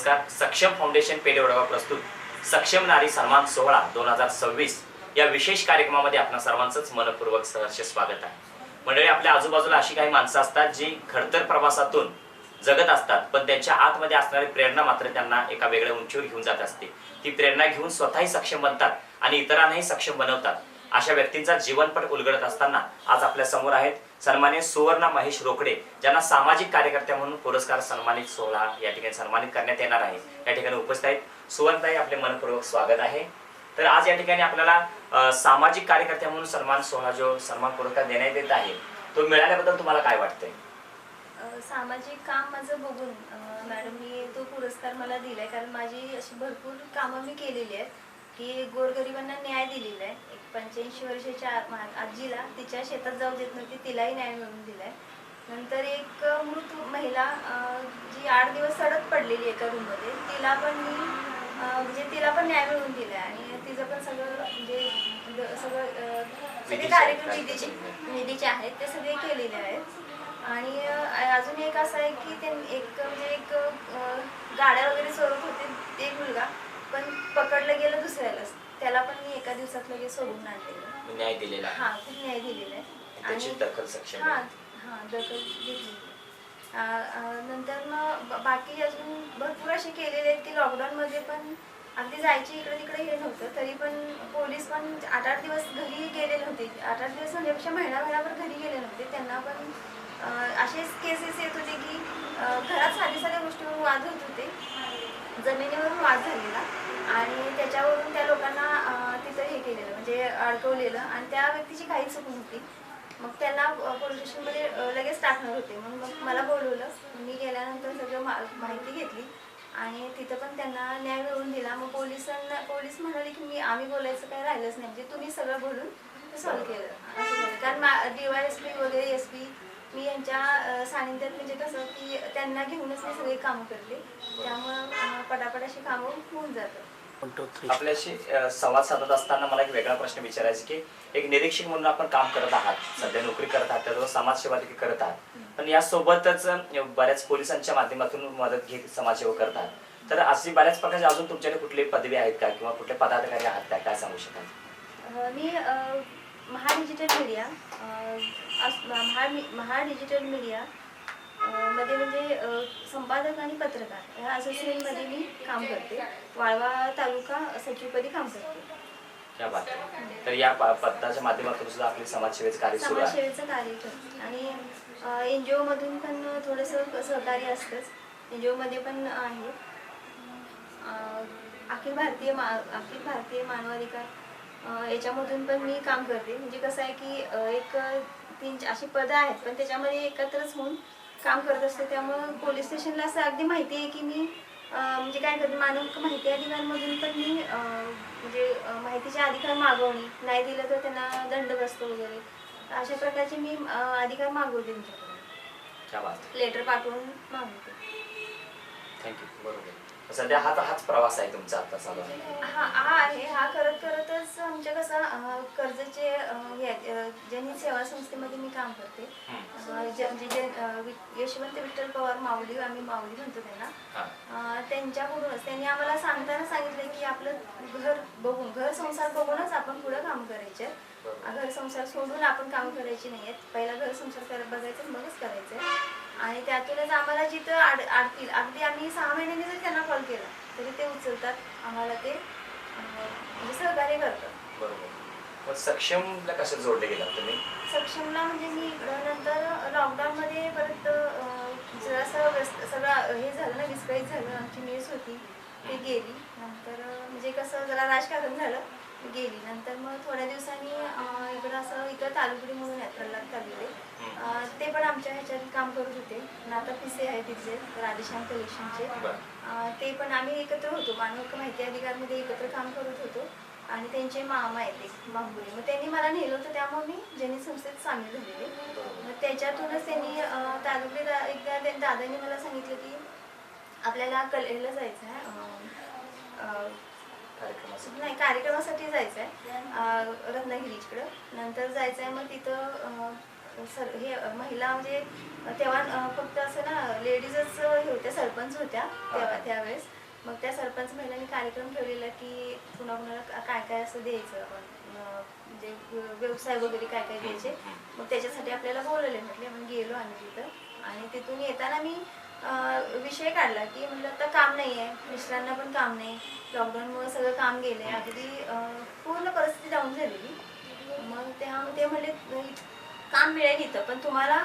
नमस्कार. सक्षम फाउंडेशन पेठवडगाव प्रस्तुत सक्षम नारी सन्मान सोहळा 2026 या विशेष कार्यक्रमामध्ये आपणा सर्वांचंच मनपूर्वक सहर्ष स्वागत आहे. मंडळी, आपल्या आजूबाजूला अशी काही माणसं असतात जी खडतर प्रवासातून जगत असतात, पण त्यांच्या आतमध्ये असणारी प्रेरणा मात्र त्यांना एका वेगळ्या उंचीवर घेऊन जात असते. ती प्रेरणा घेऊन स्वतःही सक्षम बनतात आणि इतरांनाही सक्षम बनवतात. अशा व्यक्तींचा जीवनपट उलगडत असताना आज आपल्या समोर आहेत सन्माननीय सुवर्णा महेश रोकडे, ज्यांना सामाजिक कार्यकर्त्या म्हणून पुरस्कार सन्मानित सोहळा या ठिकाणी सन्मानित करण्यात येणार आहे. या ठिकाणी उपस्थित आहेत. सुवर्णाताई, आपले मनपूर्वक स्वागत आहे. तर आज या ठिकाणी आपल्याला सामाजिक कार्यकर्त्या म्हणून सन्मान सोहळा जो सन्मान पुरस्कार देण्यात येत आहे, तो मिळाल्याबद्दल तुम्हाला काय वाटतंय? सामाजिक काम माझं बघून मॅडम मी तो पुरस्कार मला दिलाय, कारण माझी अशी भरपूर कामं मी केलेली आहेत की गोरगरिबांना न्याय दिलेला आहे. एक 85 वर्षाच्या आजीला तिच्या शेतात जाऊ देत नव्हती, तिलाही न्याय मिळवून दिलाय. नंतर एक मृत महिला जी 8 दिवस सडक पडलेली एका रूममध्ये, तिला पण मी तिला पण न्याय मिळवून दिलाय आणि तिचं पण सगळं सगळे कार्यक्रम निधीचे आहेत ते सगळे केलेले आहेत. आणि अजून एक असं आहे की ते एक गाड्या वगैरे चोरत होते ते मुलगा, पण पकडलं गेलं दुसऱ्यालाच, त्याला पण मी एका दिवसात लगेच सोडून आणलेलं, न्याय दिलेला. हा, खूप न्याय दिलेला आहे. आणि दखल सक्षम दखल घेतली. नंतर मग बाकी अजून भरपूर असे केलेले आहेत की लॉकडाऊनमध्ये पण अगदी जायचे इकडे तिकडे हे नव्हतं, तरी पण पोलीस पण 8-8 दिवस घरी गेले नव्हते. 8-8 दिवस म्हणण्यापेक्षा महिनाभर घरी गेले नव्हते. त्यांना पण असेच केसेस येत होते की घरात साध्या गोष्टीवर वाद होत होते, जमिनीवरून वाद झालेला, आणि त्याच्यावरून त्या लोकांना तिथं हे केलेलं, म्हणजे अडकवलेलं, आणि त्या व्यक्तीची काही चूक नव्हती. मग त्यांना पोलीस स्टेशनमध्ये लगेच टाकणार होते. मग मला बोलवलं. मी गेल्यानंतर सगळं माहिती घेतली आणि तिथं पण त्यांना न्याय मिळवून दिला. मग पोलीस म्हणाले की आम्ही बोलायचं काही राहिलंच नाही, म्हणजे तुम्ही सगळं बोलून सॉल्व्ह केलं असं झालं. कारण DYSP वगैरे SP मी यांच्या सानिध्यात, म्हणजे कसं की त्यांना घेऊनच मी सगळे कामं करते, त्यामुळं पटापट अशी कामं होऊन जातात. आपल्याशी संवाद साधत असताना मला एक वेगळा प्रश्न विचारायचा की एक निरीक्षक म्हणून आपण काम करत आहात, सध्या नोकरी करत आहात, त्याजवळ समाजसेवा देखील करत आहात, पण यासोबतच बऱ्याच पोलिसांच्या माध्यमातून मदत घेत समाजसेवा करतात. तर अशी बऱ्याच प्रकारचे अजून तुमच्याकडे कुठले पदवी आहेत का, किंवा कुठले पदाधिकारी आहात का, काय सांगू शकाल? मी महा डिजिटल मीडिया मध्ये म्हणजे संपादक आणि पत्रकार ह्या असोसिएशनमध्ये मी काम करते. वाळवा तालुका सचिवपदी काम करते. क्या बात आहे. तर या पदाच्या माध्यमातून सुद्धा आपली समाजसेवेचं कार्य सुरू आहे. समाजसेवेचं कार्य करते आणि NGO मधून पण थोडंसं सहकार्य असतंच. NGO मध्ये पण आहे. अखिल भारतीय मानवाधिकार याच्यामधून पण मी काम करते. म्हणजे कसं आहे की एक 3 अशी पदं आहेत, पण त्याच्यामध्ये एकत्रच होऊन काम करत असते. त्यामुळं पोलीस स्टेशनला असं अगदी माहिती आहे की मी म्हणजे काय करते, मानव माहिती अधिकारांमधून पण मी म्हणजे माहितीचे अधिकार मागवणे, नाही दिलं तर त्यांना दंड बसतो वगैरे, अशा प्रकारचे मी अधिकार मागवते तुमच्याकडे, लेटर पाठवून मागवते. थँक्यू. बरोबर. सध्या हाच प्रवास आहे तुमचा आता चालू आहे? हा करतच आमच्या कसं कर्जचे जनहित सेवा संस्थेमध्ये मी काम करते. यशवंत विठ्ठल पवार माऊली, आम्ही माऊली म्हणतो त्यांना, त्यांच्याकडूनच त्यांनी आम्हाला सांगताना सांगितलं की आपलं घर बघून, घर संसार बघूनच आपण पुढं काम करायचे. घर संसार सोडून आपण काम करायची नाहीयेत, पहिला घर संसार बघायचं मगच करायचं. आणि त्यातूनच आम्हाला जिथं अडतील, अगदी आम्ही 6 महिन्यांनी जर त्यांना कॉल केला तरी ते उचलतात, आम्हाला ते म्हणजे सहकार्य करतात. बरोबर. सक्षमला कसं जोडले गेलात तुम्ही? सक्षमला म्हणजे मी इकडं नंतर लॉकडाऊनमध्ये परत जरासं सगळं हे झालं ना, विस्कळीत झालं, आमची मेस होती ते गेली. नंतर म्हणजे कसं जरा राजकारण झालं, गेली. नंतर मग थोड्या दिवसांनी इकडं तालुकडी म्हणून आहेत, प्रल्हाद तालुकडे, ते पण आमच्या ह्याच्यात काम करत होते. आता PC आहे तिथले राधेश्याम कलेक्शनचे, ते पण आम्ही एकत्र होतो, मानव माहिती अधिकारमध्ये एकत्र काम करत होतो. आणि त्यांचे मामा आहेत एक बांबुळे, मग त्यांनी मला नेलं होतं, त्यामुळे मी जनहित संस्थेत सामील झालेले. मग त्याच्यातूनच त्यांनी तालुकडे एकदा दादांनी मला सांगितलं की आपल्याला कलेला जायचं आहे, नाही कार्यक्रमासाठी जायचं आहे रत्नागिरीकडं, नंतर जायचं आहे. मग तिथं हे महिला म्हणजे तेव्हा फक्त असं ना लेडीजच हे होत्या, सरपंच होत्या तेव्हा त्यावेळेस. मग त्या सरपंच महिलांनी कार्यक्रम ठेवलेला की कुणाकुणाला काय काय असं द्यायचं आपण, म्हणजे व्यवसाय वगैरे काय काय द्यायचे. मग त्याच्यासाठी आपल्याला बोलवले, म्हटले. मग गेलो आम्ही तिथं आणि तिथून येताना मी विषय काढला की म्हटलं आता काम नाही आहे, मिस्टरांना पण काम नाही, लॉकडाऊनमुळे सगळं काम गेले, अगदी पूर्ण परिस्थिती डाऊन झालेली. मग ते म्हणले काम मिळेल इथं, पण तुम्हाला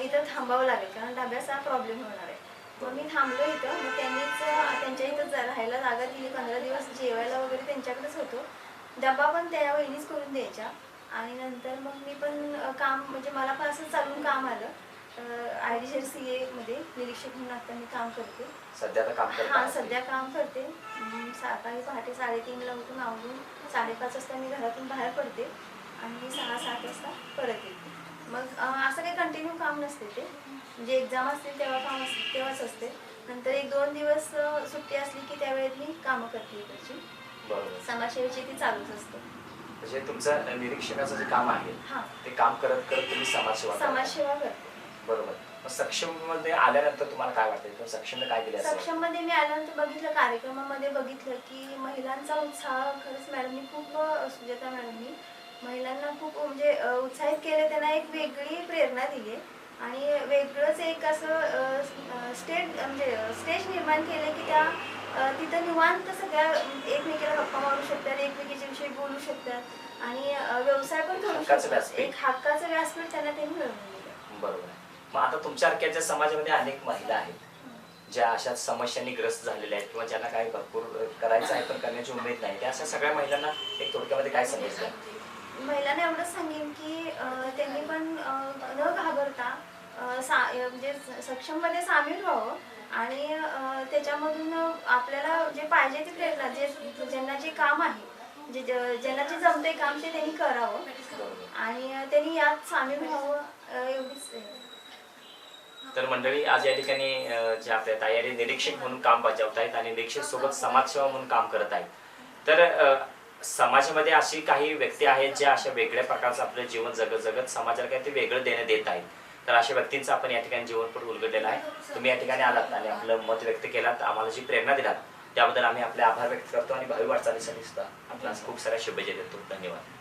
इथं थांबावं लागेल कारण डब्याचा प्रॉब्लेम होणार आहे. मग मी थांबलो इथं. मग त्यांनीच त्यांच्या इथं राहायला जागा दिली 15 दिवस, जेवायला वगैरे त्यांच्याकडेच होतो. डबा पण त्या वहिनीच करून द्यायच्या. आणि नंतर मग मी पण काम म्हणजे मला पण असं चालून काम आलं. IDCR मध्ये निरीक्षक म्हणून आता मी काम करते. सध्या आता काम करत हां, आहात? सध्या काम करते. सकाळी पहाटे 3:30ला उठून आवरून 5:30 वाजता मी घरातून बाहेर पडते आणि 6-7 वाजता परत येते. मग असं काही कंटिन्यू काम नसते ते, म्हणजे एक्झाम असते तेव्हा काम असते तेव्हाच असते. नंतर 1-2 दिवस सुट्टी असली की त्यावेळेत मी कामं करते इकडची. बरोबर. समाजसेवेची ती चालूच असते. म्हणजे तुमचं निरीक्षणाचं जे काम आहे हां, ते काम करत करत तुम्ही समाजसेवा करता. समाजसेवा करते. बरोबर. मग सक्षम मध्ये आल्यानंतर तुम्हाला काय वाटतं, किंवा सक्षमने काय दिलं असं? सक्षम मध्ये मी आल्यानंतर बघितलं, कार्यक्रमामध्ये बघितलं की महिलांचा उत्साह खरंच मॅडमनी खूप, सुजाता मॅडमनी महिलांना खूप म्हणजे उत्साहित केले. त्यांना एक वेगळी प्रेरणा दिली आणि वेगळंच एक असं स्टेज निर्माण केले की त्या तिथं निवांत सगळ्या एकमेकीला गप्पा मारू शकतात, एकमेकीच्या विषयी बोलू शकतात आणि व्यवसाय पण करू हक्काचं शकतात. व्यासपीठ. एक हक्काचं व्यासपीठ त्यांना त्यांनी मिळवून दिलं. बरोबर आहे. मग आता तुमच्यासारख्या समाजामध्ये अनेक महिला आहेत ज्या अशाच समस्यांनी ग्रस्त झालेल्या आहेत, किंवा ज्यांना काही भरपूर करायचं आहे पण करण्याची उमेद नाही, त्या अशा सगळ्या महिलांना एक थोडक्यामध्ये काय संदेश द्या? महिलांना एवढंच सांगेन की त्यांनी पण न घाबरता म्हणजे सक्षममध्ये सामील व्हावं आणि त्याच्यामधून आपल्याला जे पाहिजे ती प्रेरणा, ज्यांना जे काम आहे, ज्यांना जे जमते काम ते त्यांनी करावं आणि त्यांनी यात सामील व्हावं, एवढीच आहे. तर मंडळी, आज या ठिकाणी जे आपल्या तयारी निरीक्षक म्हणून काम बजावत आहेत आणि निरीक्षक सोबत समाजसेवा म्हणून काम करत आहेत. तर समाजामध्ये अशी काही व्यक्ती आहेत ज्या अशा वेगळ्या प्रकारचं आपलं जीवन जगत जगत समाजाला काही ते वेगळं देणं देत आहेत. तर अशा व्यक्तींचं आपण या ठिकाणी जीवनपट उलगडलेलं आहे. तुम्ही या ठिकाणी आलात आणि आपलं मत व्यक्त केलात, आम्हाला जी प्रेरणा दिलात त्याबद्दल आम्ही आपले आभार व्यक्त करतो आणि भावी वाटचालीसाठी सुद्धा आपल्याला खूप साऱ्या शुभेच्छा देतो. धन्यवाद.